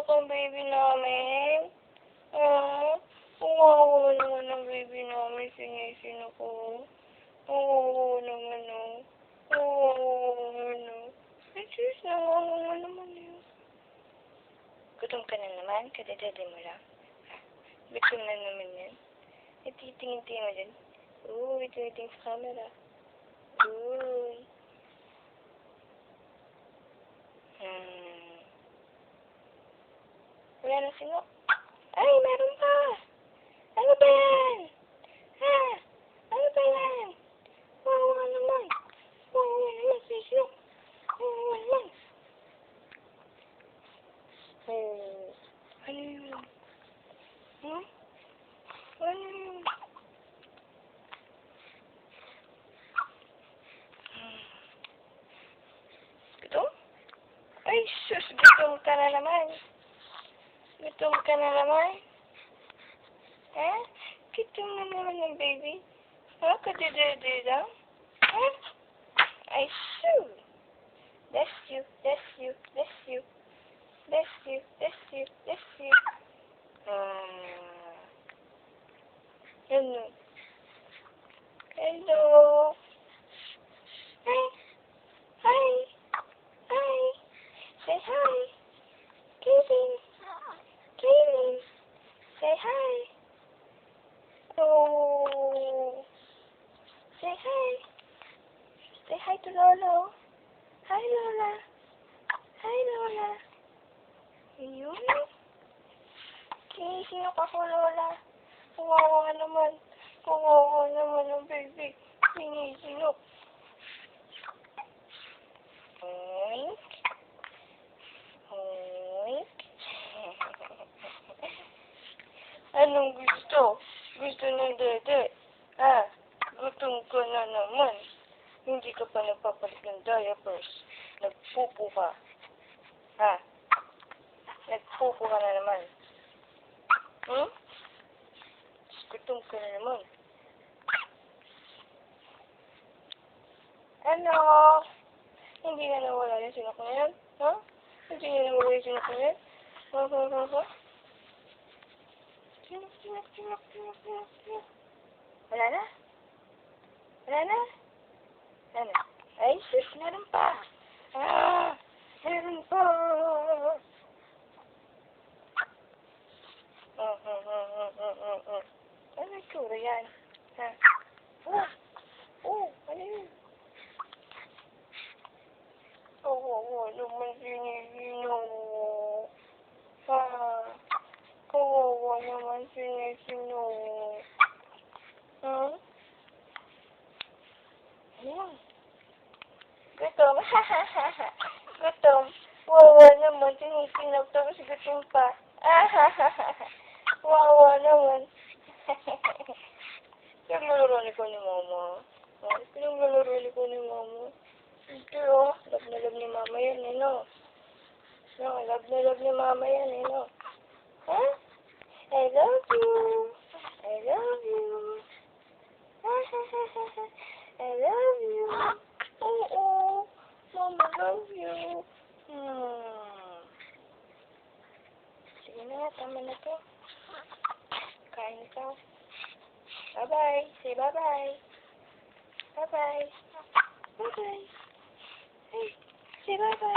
ang baby namin. Kawawa naman ang baby namin. Sinisin ako. Kawawa naman, oh. Kawawa naman, oh. Ay, sis, nawawa naman yun. Gutom ka na naman? Kadadali mo lang? Gutom na naman yan. Ititingin-tingin mo dyan. Ititingin sa camera. Wala na sino. Ay, meron pa! Ano ba yan? Ha? Ano ba yan? Wawa naman. Wawa naman, sisyo. Wawa naman. Ano yun? Ano yun? Gutom? Ay, sus, gutom ka na naman. Gutom ka na naman? Ha? Gutom na naman ng baby? Ha? Kadididi lang? Ha? Ay, sus. Bless you, bless you, bless you. Bless you, bless you, bless you. Hello. Hello. Hi. Hi. Hi. Say hi. Kaylin. Kaylin. Say hi. Oh. Say hi. Say hi to Lolo. Hi, Lola. Hi, Lola. Ayun. Sino ka po, Lola? Kawawa naman. Kawawa naman ang baby. Sinisinok. Oink. Oink. Anong gusto? Gusto ng dede? Ha? Gutom ka na naman. Hindi ka pa nagpapalit ng diapers. Nagpupo ka. Ha? Nagpupo ka na naman. Gutom ka na naman. Ano? Hindi na nawala yung sinok na yan? Ha? Hindi na nawala yung sinok na yan? Sinok. Wala na? Wala na? Wala na? Ay, sis, meron pa. Meron pa. Ano yung tsura yan? Ha? Ano yun? Naman sinisino. Ha? Kawawa naman sinisino. Ha? Ayan. Gutom. Gutom. Wawa naman. Sinisinag tapos gutom pa. Wawa naman. Pinaglalaro ko ni Mama. Pinaglalaro ko ni Mama. Ito, oh. Love na love ni Mama yan, eh, no? No, love na love ni Mama yan, eh, no? Huh? I love you. I love you. I love you. Oo. Mama love you. Sige na, tama na to. Kain ka. Bye-bye. Say bye-bye. Bye-bye. Bye-bye. Hey, say bye-bye.